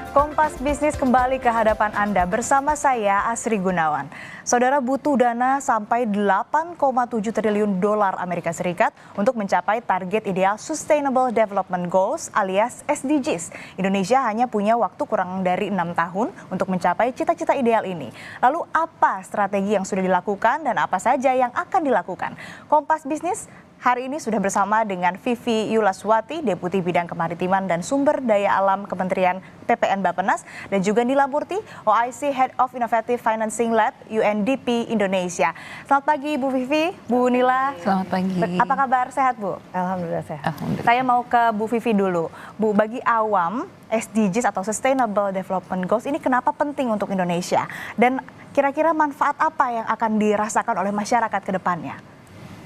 Kompas Bisnis kembali ke hadapan Anda bersama saya Asri Gunawan. Saudara, butuh dana sampai 8,7 triliun dolar Amerika Serikat untuk mencapai target ideal Sustainable Development Goals alias SDGs. Indonesia hanya punya waktu kurang dari 6 tahun untuk mencapai cita-cita ideal ini. Lalu apa strategi yang sudah dilakukan dan apa saja yang akan dilakukan? Kompas Bisnis hari ini sudah bersama dengan Vivi Yulaswati, Deputi Bidang Kemaritiman dan Sumber Daya Alam Kementerian PPN Bappenas, dan juga Nila Murti, OIC Head of Innovative Financing Lab UNDP Indonesia. Selamat pagi Bu Vivi, Bu Nila. Selamat pagi. Apa kabar, sehat Bu? Alhamdulillah sehat. Alhamdulillah. Saya mau ke Bu Vivi dulu. Bu, bagi awam, SDGs atau Sustainable Development Goals ini kenapa penting untuk Indonesia? Dan kira-kira manfaat apa yang akan dirasakan oleh masyarakat ke depannya?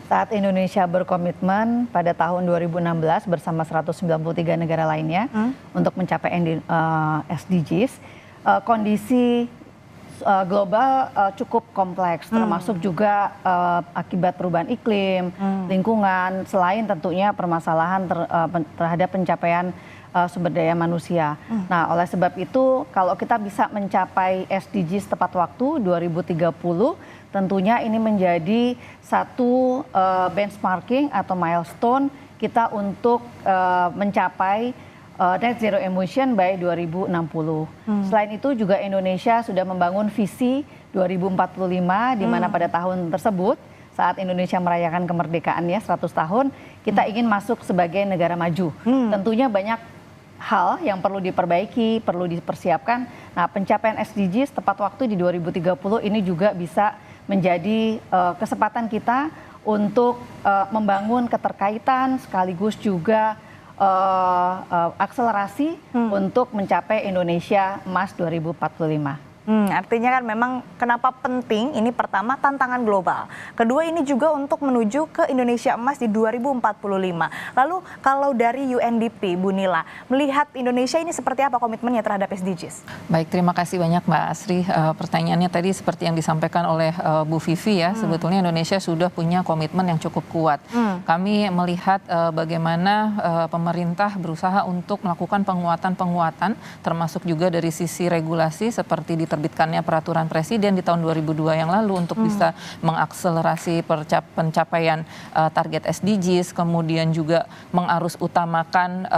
Saat Indonesia berkomitmen pada tahun 2016 bersama 193 negara lainnya untuk mencapai SDGs, kondisi global cukup kompleks, termasuk juga akibat perubahan iklim, lingkungan, selain tentunya permasalahan terhadap pencapaian sumber daya manusia. Nah, oleh sebab itu kalau kita bisa mencapai SDGs tepat waktu 2030, tentunya ini menjadi satu benchmarking atau milestone kita untuk mencapai net zero emission by 2060. Selain itu juga Indonesia sudah membangun visi 2045 di mana pada tahun tersebut saat Indonesia merayakan kemerdekaannya 100 tahun, kita ingin masuk sebagai negara maju. Tentunya banyak hal yang perlu diperbaiki, perlu dipersiapkan. Nah, pencapaian SDGs tepat waktu di 2030 ini juga bisa menjadi kesempatan kita untuk membangun keterkaitan sekaligus juga akselerasi untuk mencapai Indonesia Emas 2045. Artinya kan memang kenapa penting, ini pertama tantangan global. Kedua ini juga untuk menuju ke Indonesia Emas di 2045. Lalu kalau dari UNDP, Bu Nila, melihat Indonesia ini seperti apa komitmennya terhadap SDGs? Baik, terima kasih banyak Mbak Asri. Pertanyaannya tadi seperti yang disampaikan oleh Bu Vivi ya, sebetulnya Indonesia sudah punya komitmen yang cukup kuat. Kami melihat bagaimana pemerintah berusaha untuk melakukan penguatan-penguatan, termasuk juga dari sisi regulasi seperti diterbitkannya peraturan presiden di tahun 2002 yang lalu untuk bisa mengakselerasi pencapaian target SDGs, kemudian juga mengarus utamakan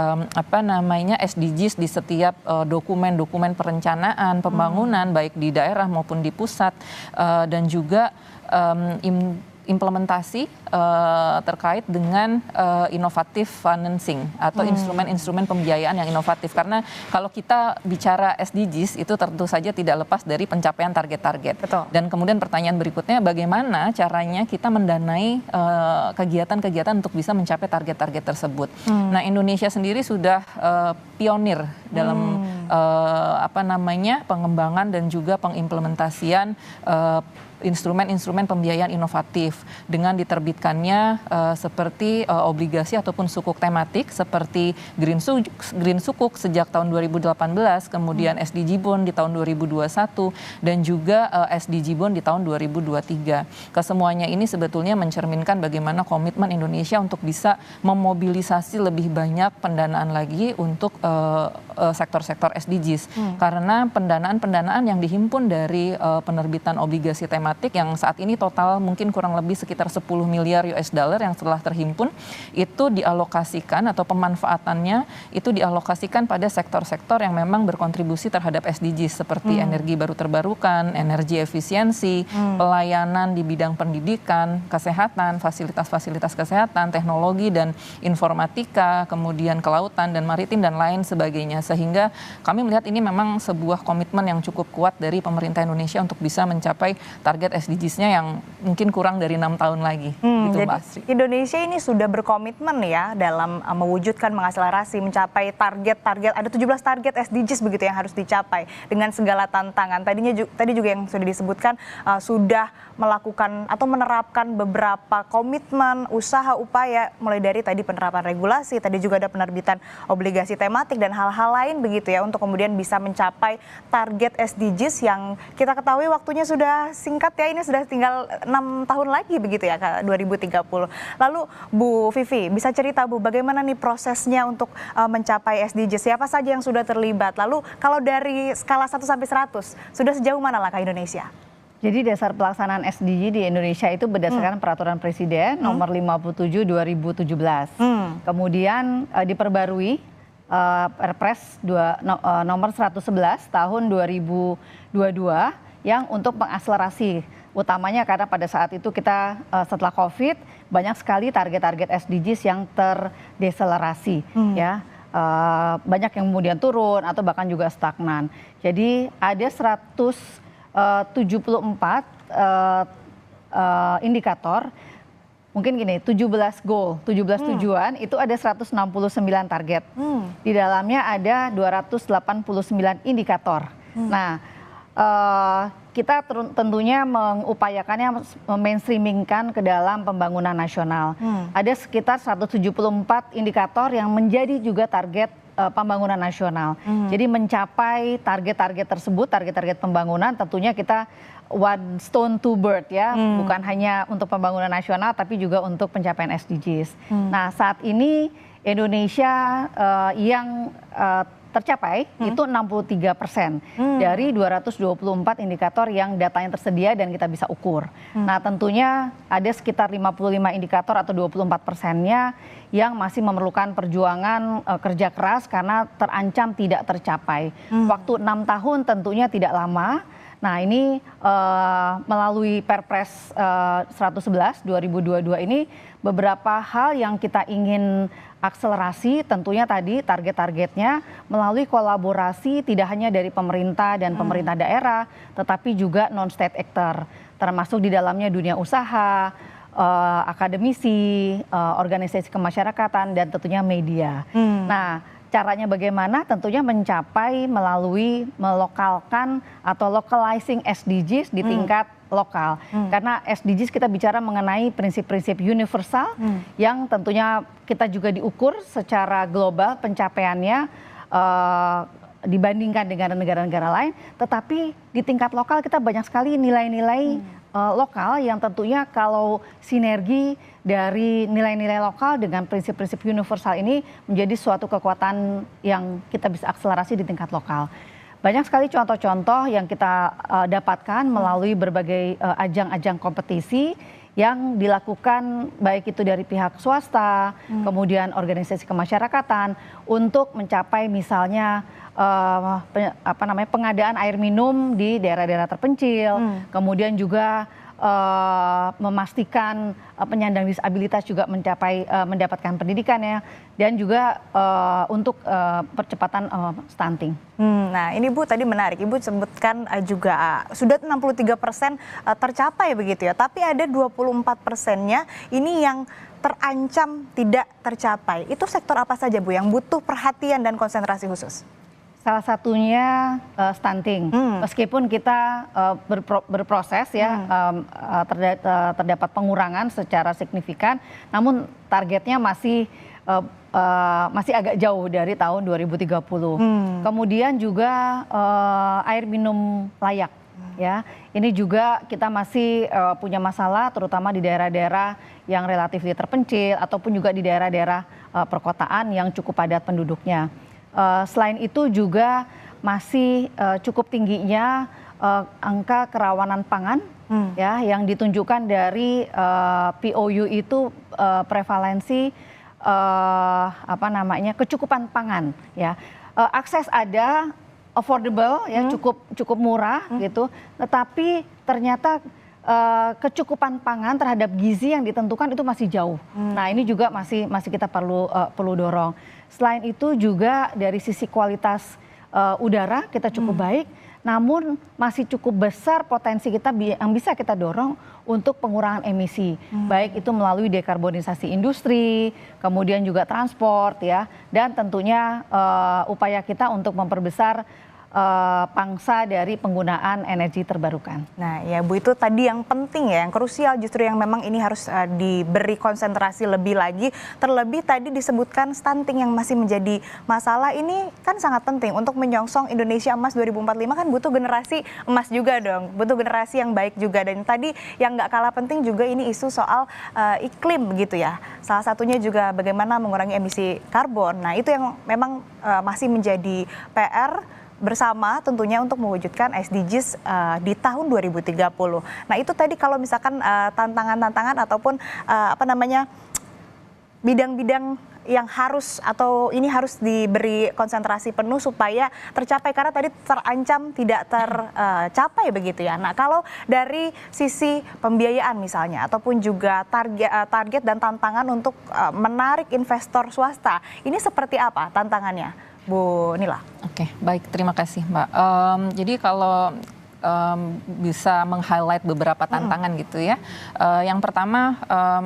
SDGs di setiap dokumen-dokumen perencanaan pembangunan baik di daerah maupun di pusat, dan juga implementasi terkait dengan inovatif financing atau instrumen-instrumen pembiayaan yang inovatif. Karena kalau kita bicara SDGs itu tentu saja tidak lepas dari pencapaian target-target. Dan kemudian pertanyaan berikutnya, bagaimana caranya kita mendanai kegiatan-kegiatan untuk bisa mencapai target-target tersebut. Nah, Indonesia sendiri sudah pionir dalam pengembangan dan juga pengimplementasian instrumen-instrumen pembiayaan inovatif dengan diterbitkannya seperti obligasi ataupun sukuk tematik seperti Green Sukuk sejak tahun 2018, kemudian SDG Bond di tahun 2021 dan juga SDG Bond di tahun 2023. Kesemuanya ini sebetulnya mencerminkan bagaimana komitmen Indonesia untuk bisa memobilisasi lebih banyak pendanaan lagi untuk sektor-sektor SDGs. Karena pendanaan-pendanaan yang dihimpun dari penerbitan obligasi tematik yang saat ini total mungkin kurang lebih sekitar 10 miliar US dollar yang telah terhimpun, itu dialokasikan atau pemanfaatannya itu dialokasikan pada sektor-sektor yang memang berkontribusi terhadap SDGs seperti energi baru terbarukan, energi efisiensi, pelayanan di bidang pendidikan, kesehatan, fasilitas-fasilitas kesehatan, teknologi dan informatika, kemudian kelautan dan maritim dan lain sebagainya. Sehingga kami melihat ini memang sebuah komitmen yang cukup kuat dari pemerintah Indonesia untuk bisa mencapai target SDGs-nya yang mungkin kurang dari 6 tahun lagi. Gitu, jadi Indonesia ini sudah berkomitmen ya dalam mewujudkan, mengakselerasi, mencapai target-target, ada 17 target SDGs begitu yang harus dicapai dengan segala tantangan. Tadi juga yang sudah disebutkan sudah melakukan atau menerapkan beberapa komitmen, usaha, upaya mulai dari tadi penerapan regulasi, tadi juga ada penerbitan obligasi tematik dan hal-hal lain begitu ya untuk kemudian bisa mencapai target SDGs yang kita ketahui waktunya sudah singkat ya, ini sudah tinggal 6 tahun lagi begitu ya, 2030. Lalu Bu Vivi, bisa cerita Bu, bagaimana nih prosesnya untuk mencapai SDGs? Siapa saja yang sudah terlibat? Lalu kalau dari skala 1 sampai 100, sudah sejauh mana langkah Indonesia? Jadi dasar pelaksanaan SDG di Indonesia itu berdasarkan Peraturan Presiden nomor 57 2017. Kemudian diperbarui Perpres nomor 111 tahun 2022 yang untuk mengakselerasi, utamanya karena pada saat itu kita setelah COVID banyak sekali target-target SDGs yang terdeselerasi ya. Banyak yang kemudian turun atau bahkan juga stagnan. Jadi ada 174 indikator, mungkin gini, 17 goal, 17 tujuan, itu ada 169 target. Di dalamnya ada 289 indikator. Nah, kita tentunya mengupayakannya mainstreamingkan ke dalam pembangunan nasional. Ada sekitar 174 indikator yang menjadi juga target pembangunan nasional. Jadi mencapai target-target tersebut, target-target pembangunan, tentunya kita one stone two bird ya, bukan hanya untuk pembangunan nasional tapi juga untuk pencapaian SDGs. Nah, saat ini Indonesia yang tercapai itu 63% dari 224 indikator yang datanya tersedia dan kita bisa ukur. Nah, tentunya ada sekitar 55 indikator atau 24%-nya yang masih memerlukan perjuangan kerja keras karena terancam tidak tercapai. Waktu 6 tahun tentunya tidak lama. Nah, ini melalui Perpres 111 2022 ini beberapa hal yang kita ingin akselerasi, tentunya tadi target-targetnya melalui kolaborasi tidak hanya dari pemerintah dan pemerintah daerah, tetapi juga non-state actor, termasuk di dalamnya dunia usaha, akademisi, organisasi kemasyarakatan, dan tentunya media. Nah, caranya bagaimana? Tentunya mencapai melalui melokalkan atau localizing SDGs di tingkat lokal. Karena SDGs kita bicara mengenai prinsip-prinsip universal yang tentunya kita juga diukur secara global pencapaiannya dibandingkan dengan negara-negara lain. Tetapi di tingkat lokal kita banyak sekali nilai-nilai lokal yang tentunya kalau sinergi dari nilai-nilai lokal dengan prinsip-prinsip universal ini menjadi suatu kekuatan yang kita bisa akselerasi di tingkat lokal. Banyak sekali contoh-contoh yang kita dapatkan melalui berbagai ajang-ajang kompetisi yang dilakukan baik itu dari pihak swasta, kemudian organisasi kemasyarakatan untuk mencapai misalnya pengadaan air minum di daerah-daerah terpencil, kemudian juga memastikan penyandang disabilitas juga mendapatkan pendidikannya, dan juga untuk percepatan stunting. Nah, ini Bu tadi menarik, Ibu sebutkan juga sudah 63% tercapai begitu ya, tapi ada 24%-nya ini yang terancam tidak tercapai. Itu sektor apa saja Bu yang butuh perhatian dan konsentrasi khusus? Salah satunya stunting. Meskipun kita berproses ya, terdapat pengurangan secara signifikan, namun targetnya masih agak jauh dari tahun 2030. Kemudian juga air minum layak. Ya, ini juga kita masih punya masalah, terutama di daerah-daerah yang relatif terpencil ataupun juga di daerah-daerah perkotaan yang cukup padat penduduknya. Selain itu juga masih cukup tingginya angka kerawanan pangan ya yang ditunjukkan dari POU itu prevalensi kecukupan pangan ya. Akses ada, affordable ya, cukup murah gitu, tetapi ternyata kecukupan pangan terhadap gizi yang ditentukan itu masih jauh. Nah, ini juga masih kita perlu dorong. Selain itu juga dari sisi kualitas udara kita cukup baik, namun masih cukup besar potensi kita yang bisa kita dorong untuk pengurangan emisi, baik itu melalui dekarbonisasi industri, kemudian juga transport ya, dan tentunya upaya kita untuk memperbesar pangsa dari penggunaan energi terbarukan. Nah ya Bu, itu tadi yang penting ya, yang krusial justru yang memang ini harus diberi konsentrasi lebih lagi. Terlebih tadi disebutkan stunting yang masih menjadi masalah, ini kan sangat penting untuk menyongsong Indonesia Emas 2045, kan butuh generasi emas juga dong, butuh generasi yang baik juga. Dan tadi yang nggak kalah penting juga ini isu soal iklim begitu ya. Salah satunya juga bagaimana mengurangi emisi karbon. Nah itu yang memang masih menjadi PR bersama tentunya untuk mewujudkan SDGs di tahun 2030. Nah itu tadi kalau misalkan tantangan-tantangan ataupun bidang-bidang yang harus atau ini harus diberi konsentrasi penuh supaya tercapai, karena tadi terancam tidak tercapai begitu ya. Nah kalau dari sisi pembiayaan misalnya ataupun juga target dan tantangan untuk menarik investor swasta, ini seperti apa tantangannya, Bu Nila? Oke, baik, terima kasih Mbak. Jadi kalau bisa meng-highlight beberapa tantangan gitu ya. Yang pertama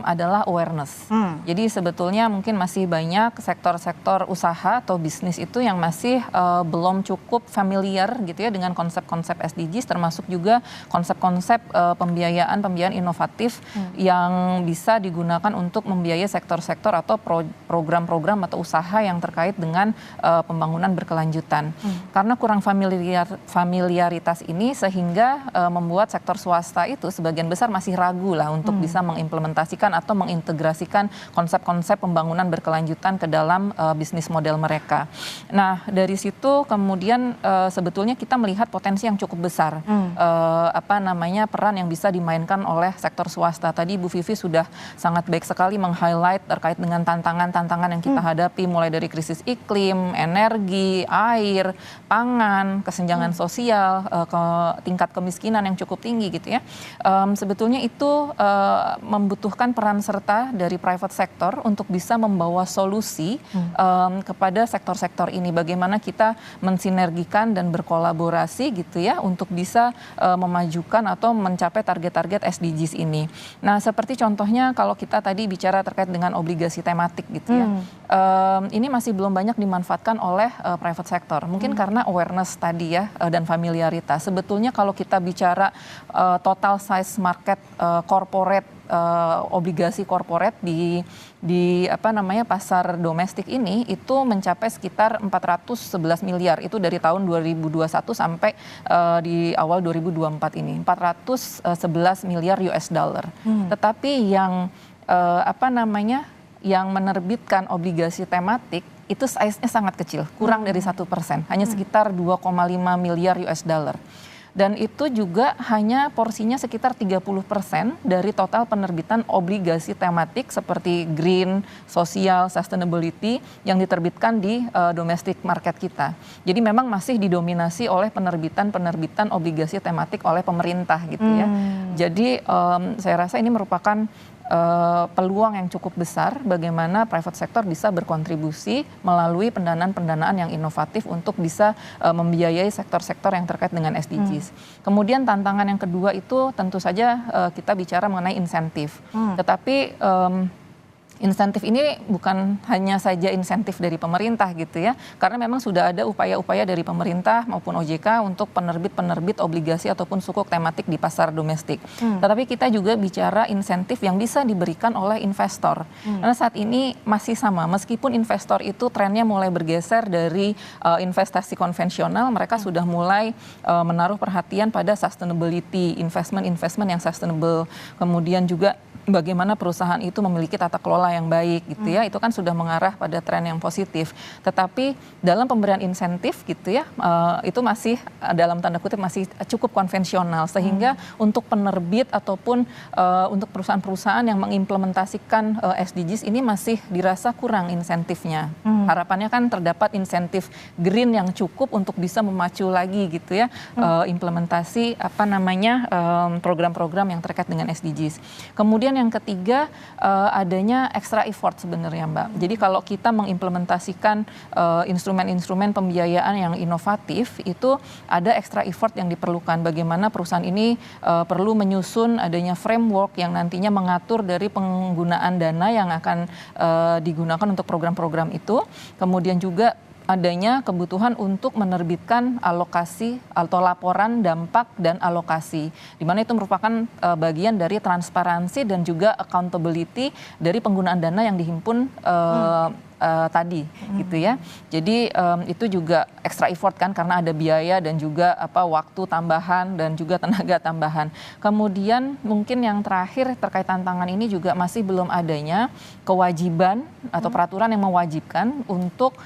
adalah awareness. Jadi sebetulnya mungkin masih banyak sektor-sektor usaha atau bisnis itu yang masih belum cukup familiar gitu ya dengan konsep-konsep SDGs, termasuk juga konsep-konsep pembiayaan inovatif yang bisa digunakan untuk membiayai sektor-sektor atau program-program atau usaha yang terkait dengan pembangunan berkelanjutan. Karena kurang familiaritas ini sehingga membuat sektor swasta itu sebagian besar masih ragu lah untuk bisa mengimplementasikan atau mengintegrasikan konsep-konsep pembangunan berkelanjutan ke dalam bisnis model mereka. Nah dari situ kemudian sebetulnya kita melihat potensi yang cukup besar peran yang bisa dimainkan oleh sektor swasta. Tadi Bu Vivi sudah sangat baik sekali meng-highlight terkait dengan tantangan-tantangan yang kita hadapi, mulai dari krisis iklim, energi, air, pangan, kesenjangan sosial, tingkat kemiskinan yang cukup tinggi gitu ya. Sebetulnya itu membutuhkan peran serta dari private sector untuk bisa membawa solusi kepada sektor-sektor ini. Bagaimana kita mensinergikan dan berkolaborasi gitu ya untuk bisa memajukan atau mencapai target-target SDGs ini. Nah seperti contohnya kalau kita tadi bicara terkait dengan obligasi tematik gitu ya. Ini masih belum banyak dimanfaatkan oleh private sector. Mungkin karena awareness tadi ya dan familiaritas. Sebetulnya kalau kita bicara total size market corporate, obligasi corporate di pasar domestik ini itu mencapai sekitar 411 miliar. Itu dari tahun 2021 sampai di awal 2024 ini 411 miliar US dollar. Tetapi yang yang menerbitkan obligasi tematik itu size-nya sangat kecil, kurang dari 1%, hanya sekitar 2,5 miliar US dollar. Dan itu juga hanya porsinya sekitar 30% dari total penerbitan obligasi tematik seperti green, social, sustainability yang diterbitkan di domestic market kita. Jadi memang masih didominasi oleh penerbitan obligasi tematik oleh pemerintah gitu ya. Jadi saya rasa ini merupakan peluang yang cukup besar bagaimana private sector bisa berkontribusi melalui pendanaan-pendanaan yang inovatif untuk bisa membiayai sektor-sektor yang terkait dengan SDGs. Kemudian tantangan yang kedua itu tentu saja kita bicara mengenai insentif. Tetapi insentif ini bukan hanya saja insentif dari pemerintah gitu ya, karena memang sudah ada upaya-upaya dari pemerintah maupun OJK untuk penerbit obligasi ataupun sukuk tematik di pasar domestik. Tetapi kita juga bicara insentif yang bisa diberikan oleh investor. Karena saat ini masih sama, meskipun investor itu trennya mulai bergeser dari investasi konvensional, mereka sudah mulai menaruh perhatian pada sustainability, investment yang sustainable. Kemudian juga bagaimana perusahaan itu memiliki tata kelola yang baik gitu ya, itu kan sudah mengarah pada tren yang positif. Tetapi dalam pemberian insentif gitu ya, itu masih dalam tanda kutip masih cukup konvensional, sehingga untuk penerbit ataupun untuk perusahaan-perusahaan yang mengimplementasikan SDGs ini masih dirasa kurang insentifnya. Harapannya kan terdapat insentif green yang cukup untuk bisa memacu lagi gitu ya implementasi program-program yang terkait dengan SDGs. Kemudian yang ketiga adanya extra effort sebenarnya Mbak. Jadi kalau kita mengimplementasikan instrumen-instrumen pembiayaan yang inovatif itu ada extra effort yang diperlukan. Bagaimana perusahaan ini perlu menyusun adanya framework yang nantinya mengatur dari penggunaan dana yang akan digunakan untuk program-program itu. Kemudian juga adanya kebutuhan untuk menerbitkan alokasi atau laporan dampak dan alokasi, di mana itu merupakan bagian dari transparansi dan juga accountability dari penggunaan dana yang dihimpun tadi gitu ya. Jadi itu juga extra effort kan, karena ada biaya dan juga waktu tambahan dan juga tenaga tambahan. Kemudian mungkin yang terakhir terkait tantangan ini juga masih belum adanya kewajiban atau peraturan yang mewajibkan untuk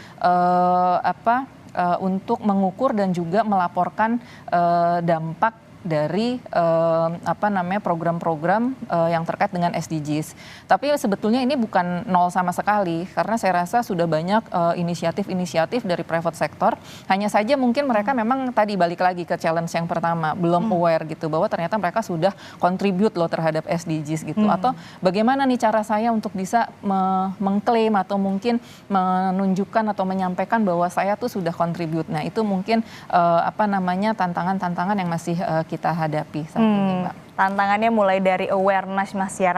untuk mengukur dan juga melaporkan dampak dari program-program yang terkait dengan SDGs. Tapi sebetulnya ini bukan nol sama sekali, karena saya rasa sudah banyak inisiatif-inisiatif dari private sector. Hanya saja mungkin mereka memang tadi balik lagi ke challenge yang pertama, belum aware gitu bahwa ternyata mereka sudah contribute loh terhadap SDGs gitu. Atau bagaimana nih cara saya untuk bisa mengklaim atau mungkin menunjukkan atau menyampaikan bahwa saya tuh sudah contribute. Nah, itu mungkin tantangan-tantangan yang masih kita hadapi saat ini, Mbak. Tantangannya mulai dari awareness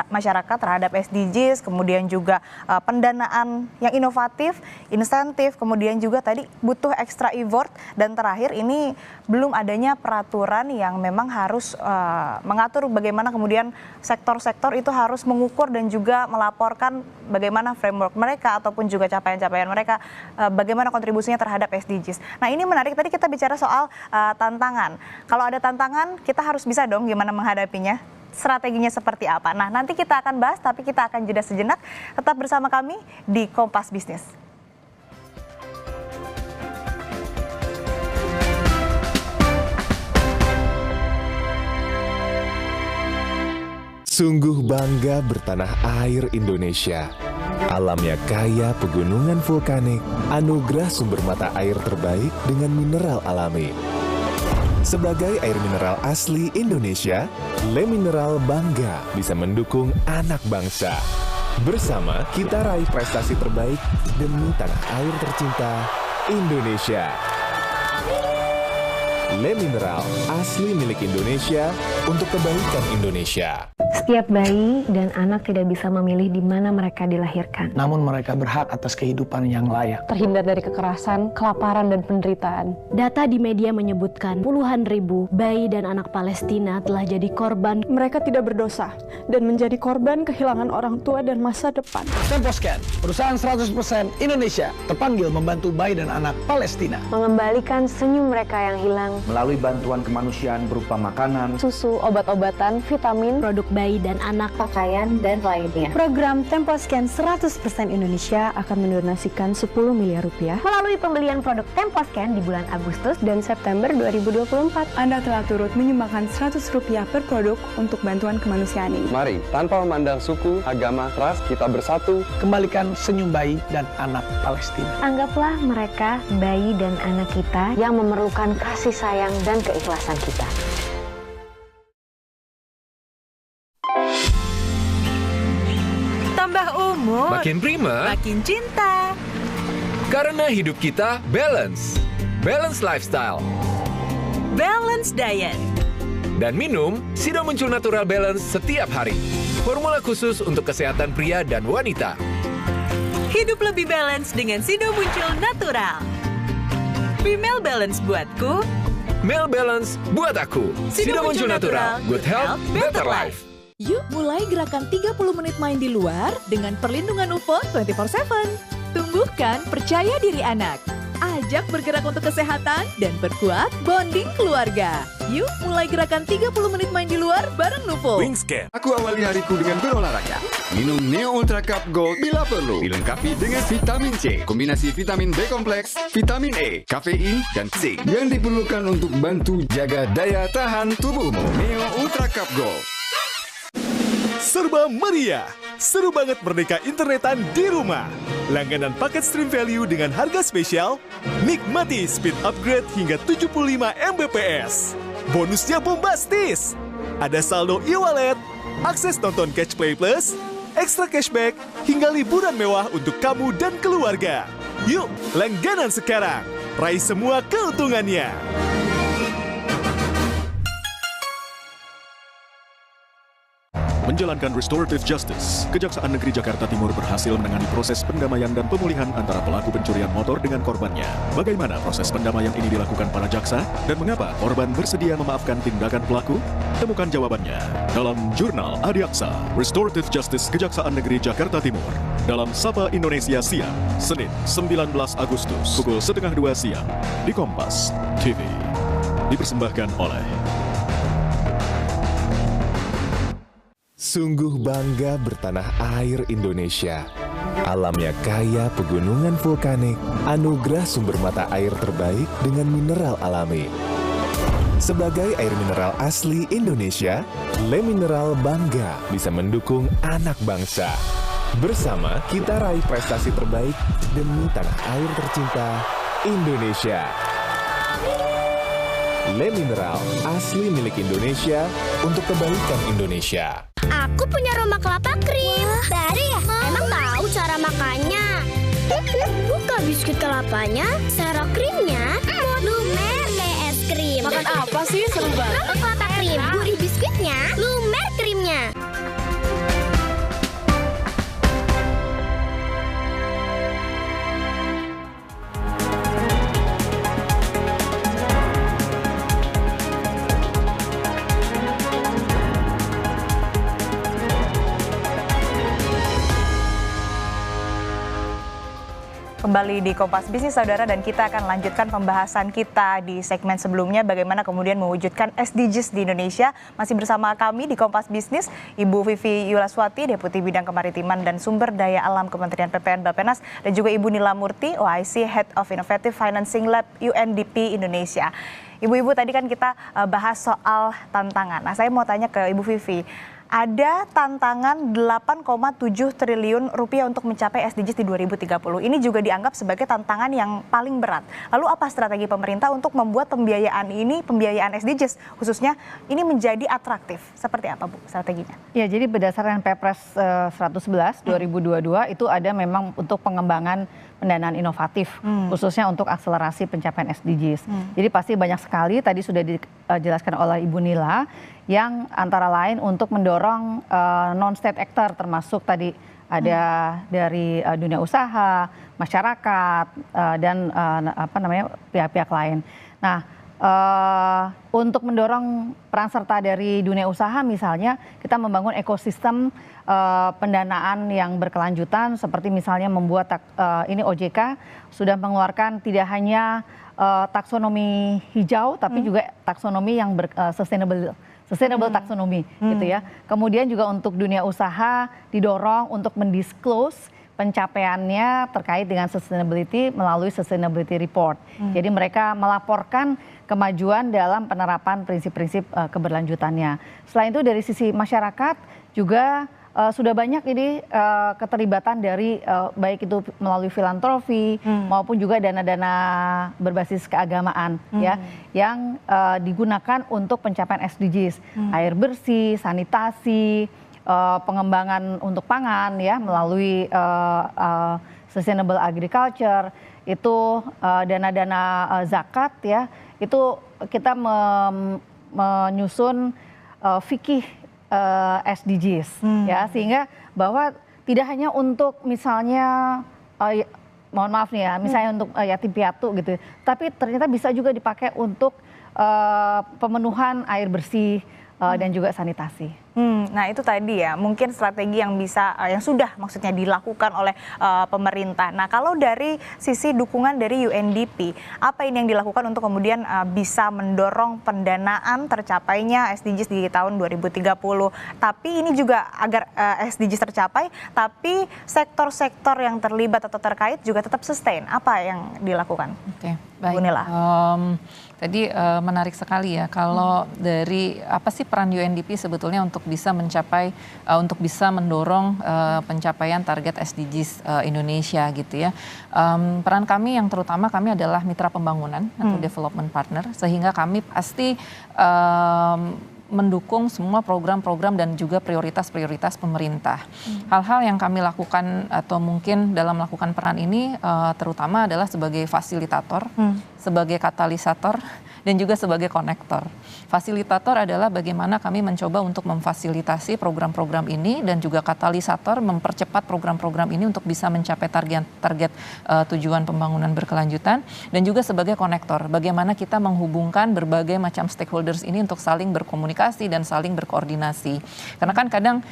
masyarakat terhadap SDGs, kemudian juga pendanaan yang inovatif, insentif, kemudian juga tadi butuh extra effort, dan terakhir ini belum adanya peraturan yang memang harus mengatur bagaimana kemudian sektor-sektor itu harus mengukur dan juga melaporkan bagaimana framework mereka ataupun juga capaian-capaian mereka, bagaimana kontribusinya terhadap SDGs. Nah, ini menarik, tadi kita bicara soal tantangan. Kalau ada tantangan, kita harus bisa dong gimana menghadapinya, strateginya seperti apa. Nah, nanti kita akan bahas, tapi kita akan jeda sejenak. Tetap bersama kami di Kompas Bisnis. Sungguh bangga bertanah air Indonesia. Alamnya kaya pegunungan vulkanik, anugerah sumber mata air terbaik dengan mineral alami. Sebagai air mineral asli Indonesia, Le Mineral bangga bisa mendukung anak bangsa. Bersama kita raih prestasi terbaik demi tanah air tercinta Indonesia. Le Mineral asli milik Indonesia untuk kebaikan Indonesia. Setiap bayi dan anak tidak bisa memilih di mana mereka dilahirkan. Namun mereka berhak atas kehidupan yang layak. Terhindar dari kekerasan, kelaparan, dan penderitaan. Data di media menyebutkan puluhan ribu bayi dan anak Palestina telah jadi korban. Mereka tidak berdosa dan menjadi korban kehilangan orang tua dan masa depan. Temposcan, perusahaan 100% Indonesia, terpanggil membantu bayi dan anak Palestina. Mengembalikan senyum mereka yang hilang. Melalui bantuan kemanusiaan berupa makanan, susu, obat-obatan, vitamin, produk bayi dan anak, pakaian, dan lainnya. Program Temposcan 100% Indonesia akan mendonasikan 10 miliar rupiah melalui pembelian produk Temposcan di bulan Agustus dan September 2024. Anda telah turut menyumbangkan 100 rupiah per produk untuk bantuan kemanusiaan ini. Mari, tanpa memandang suku, agama, ras, kita bersatu. Kembalikan senyum bayi dan anak Palestina. Anggaplah mereka bayi dan anak kita yang memerlukan kasih sayang dan keikhlasan kita. Tambah umur, makin prima, makin cinta. Karena hidup kita balance. Balance lifestyle. Balance diet. Dan minum Sido Muncul Natural Balance setiap hari. Formula khusus untuk kesehatan pria dan wanita. Hidup lebih balance dengan Sido Muncul Natural. Female Balance buatku, Male Balance buat aku. Sido Muncul Natural, good health, better life. Yuk mulai gerakan 30 menit main di luar dengan perlindungan UFO 24/7. Tumbuhkan percaya diri anak. Ajak bergerak untuk kesehatan dan perkuat bonding keluarga. Yuk mulai gerakan 30 menit main di luar bareng Nuvo. Wingscan. Aku awali hariku dengan berolahraga. Minum Neo Ultra Cup Gold bila perlu. Dilengkapi dengan vitamin C, kombinasi vitamin B kompleks, vitamin E, kafein, dan zinc yang diperlukan untuk bantu jaga daya tahan tubuhmu. Neo Ultra Cup Gold. Serba meriah, seru banget merdeka internetan di rumah. Langganan paket stream value dengan harga spesial, nikmati speed upgrade hingga 75 Mbps. Bonusnya bombastis, ada saldo e-wallet, akses nonton Catch Play Plus, ekstra cashback, hingga liburan mewah untuk kamu dan keluarga. Yuk, langganan sekarang, raih semua keuntungannya. Menjalankan restorative justice, Kejaksaan Negeri Jakarta Timur berhasil menangani proses pendamaian dan pemulihan antara pelaku pencurian motor dengan korbannya. Bagaimana proses pendamaian ini dilakukan para jaksa dan mengapa korban bersedia memaafkan tindakan pelaku? Temukan jawabannya dalam Jurnal Adiaksa, Restorative Justice Kejaksaan Negeri Jakarta Timur. Dalam Sapa Indonesia Siang, Senin 19 Agustus, pukul 1:30 siang, di Kompas TV. Dipersembahkan oleh Sungguh bangga bertanah air Indonesia. Alamnya kaya pegunungan vulkanik, anugerah sumber mata air terbaik dengan mineral alami. Sebagai air mineral asli Indonesia, Le Mineral bangga bisa mendukung anak bangsa. Bersama kita raih prestasi terbaik demi tanah air tercinta Indonesia. Le Mineral asli milik Indonesia untuk kebaikan Indonesia. Aku punya Roma kelapa krim. Baru ya? Emang tahu cara makannya? Buka biskuit kelapanya, serok krimnya, lumer kayak es krim. Makan apa sih? Seru banget. Roma kelapa krim, gurih biskuitnya, lumer krimnya. Kembali di Kompas Bisnis Saudara, dan kita akan lanjutkan pembahasan kita di segmen sebelumnya bagaimana kemudian mewujudkan SDGs di Indonesia. Masih bersama kami di Kompas Bisnis, Ibu Vivi Yulaswati, Deputi Bidang Kemaritiman dan Sumber Daya Alam Kementerian PPN Bappenas, dan juga Ibu Nila Murti, OIC Head of Innovative Financing Lab UNDP Indonesia. Ibu-ibu, tadi kan kita bahas soal tantangan. Nah, saya mau tanya ke Ibu Vivi. Ada tantangan 8,7 triliun rupiah untuk mencapai SDGs di 2030. Ini juga dianggap sebagai tantangan yang paling berat. Lalu apa strategi pemerintah untuk membuat pembiayaan SDGs khususnya ini menjadi atraktif? Seperti apa, Bu, strateginya? Ya, jadi berdasarkan Perpres 111 2022 itu ada memang untuk pengembangan pendanaan inovatif, khususnya untuk akselerasi pencapaian SDGs. Jadi pasti banyak sekali, tadi sudah dijelaskan oleh Ibu Nila, yang antara lain untuk mendorong non-state actor, termasuk tadi ada dari dunia usaha, masyarakat, dan pihak-pihak lain. Nah, untuk mendorong peran serta dari dunia usaha, misalnya kita membangun ekosistem pendanaan yang berkelanjutan, seperti misalnya membuat ini OJK sudah mengeluarkan tidak hanya taksonomi hijau, tapi juga taksonomi yang sustainable taksonomi, gitu ya. Kemudian juga untuk dunia usaha didorong untuk mendisclose pencapaiannya terkait dengan sustainability melalui sustainability report. Jadi mereka melaporkan kemajuan dalam penerapan prinsip-prinsip keberlanjutannya. Selain itu dari sisi masyarakat juga sudah banyak ini keterlibatan dari baik itu melalui filantropi maupun juga dana-dana berbasis keagamaan ya, yang digunakan untuk pencapaian SDGs, air bersih, sanitasi, pengembangan untuk pangan ya melalui sustainable agriculture, itu dana-dana zakat ya, itu kita menyusun fikih SDGs ya, sehingga bahwa tidak hanya untuk misalnya mohon maaf nih ya, misalnya untuk yatim piatu gitu, tapi ternyata bisa juga dipakai untuk pemenuhan air bersih dan juga sanitasi. Nah itu tadi ya, mungkin strategi yang sudah maksudnya dilakukan oleh pemerintah. Nah kalau dari sisi dukungan dari UNDP, apa ini yang dilakukan untuk kemudian bisa mendorong pendanaan tercapainya SDGs di tahun 2030? Tapi ini juga agar SDGs tercapai, tapi sektor-sektor yang terlibat atau terkait juga tetap sustain. Apa yang dilakukan? Oke, baik. Tadi menarik sekali ya, kalau dari apa sih peran UNDP sebetulnya untuk bisa mencapai, untuk bisa mendorong pencapaian target SDGs Indonesia gitu ya. Peran kami yang terutama, kami adalah mitra pembangunan atau development partner, sehingga kami pasti mendukung semua program-program dan juga prioritas-prioritas pemerintah. Hal-hal yang kami lakukan atau mungkin dalam melakukan peran ini terutama adalah sebagai fasilitator, sebagai katalisator, dan juga sebagai konektor. Fasilitator adalah bagaimana kami mencoba untuk memfasilitasi program-program ini dan juga katalisator mempercepat program-program ini untuk bisa mencapai target tujuan pembangunan berkelanjutan, dan juga sebagai konektor, bagaimana kita menghubungkan berbagai macam stakeholders ini untuk saling berkomunikasi dan saling berkoordinasi. Karena kan kadang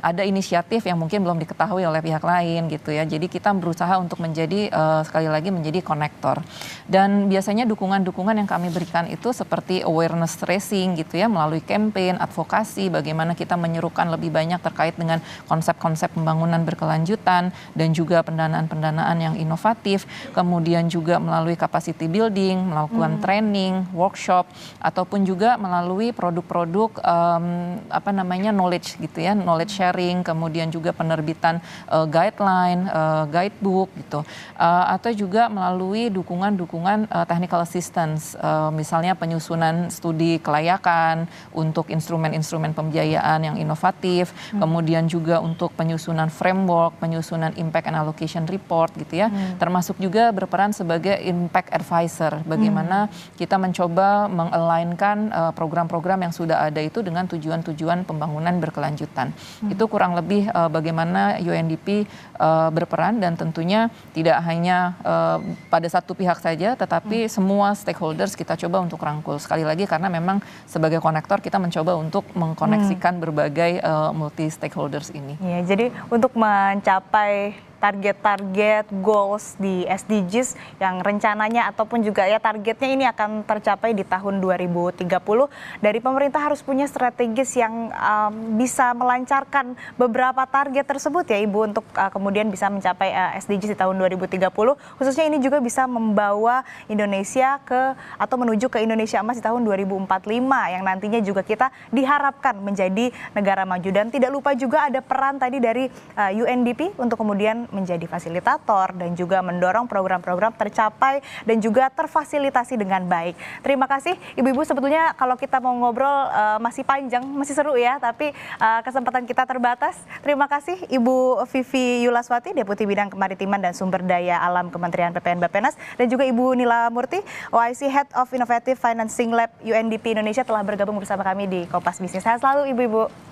ada inisiatif yang mungkin belum diketahui oleh pihak lain gitu ya. Jadi kita berusaha untuk menjadi sekali lagi menjadi konektor. Dan biasanya dukungan-dukungan yang kami berikan itu seperti awareness raising gitu ya, melalui campaign, advokasi, bagaimana kita menyerukan lebih banyak terkait dengan konsep-konsep pembangunan berkelanjutan dan juga pendanaan-pendanaan yang inovatif, kemudian juga melalui capacity building, melakukan training, workshop, ataupun juga melalui produk-produk knowledge gitu ya, knowledge sharing, kemudian juga penerbitan guideline, guidebook gitu, atau juga melalui dukungan-dukungan technical assistance, misalnya penyusunan studi kelayakan untuk instrumen-instrumen pembiayaan yang inovatif, kemudian juga untuk penyusunan framework, penyusunan impact and allocation report gitu ya, termasuk juga berperan sebagai impact advisor, bagaimana kita mencoba meng-align-kan program-program yang sudah ada itu dengan tujuan-tujuan pembangunan berkelanjutan. Itu kurang lebih bagaimana UNDP berperan, dan tentunya tidak hanya pada satu pihak saja, tetapi semua stakeholders kita coba untuk rangkul. Sekali lagi karena memang sebagai konektor kita mencoba untuk mengkoneksikan berbagai multi stakeholders ini. Ya, jadi untuk mencapai target-target goals di SDGs yang rencananya ataupun juga ya targetnya ini akan tercapai di tahun 2030, dari pemerintah harus punya strategis yang bisa melancarkan beberapa target tersebut ya Ibu, untuk kemudian bisa mencapai SDGs di tahun 2030, khususnya ini juga bisa membawa Indonesia atau menuju ke Indonesia Emas di tahun 2045 yang nantinya juga kita diharapkan menjadi negara maju. Dan tidak lupa juga ada peran tadi dari UNDP untuk kemudian menjadi fasilitator dan juga mendorong program-program tercapai dan juga terfasilitasi dengan baik. Terima kasih Ibu-Ibu, sebetulnya kalau kita mau ngobrol masih panjang, masih seru ya, tapi kesempatan kita terbatas. Terima kasih Ibu Vivi Yulaswati, Deputi Bidang Kemaritiman dan Sumber Daya Alam Kementerian PPN Bappenas, dan juga Ibu Nila Murti, OIC Head of Innovative Financing Lab UNDP Indonesia, telah bergabung bersama kami di Kompas Bisnis. Sehat selalu Ibu-Ibu.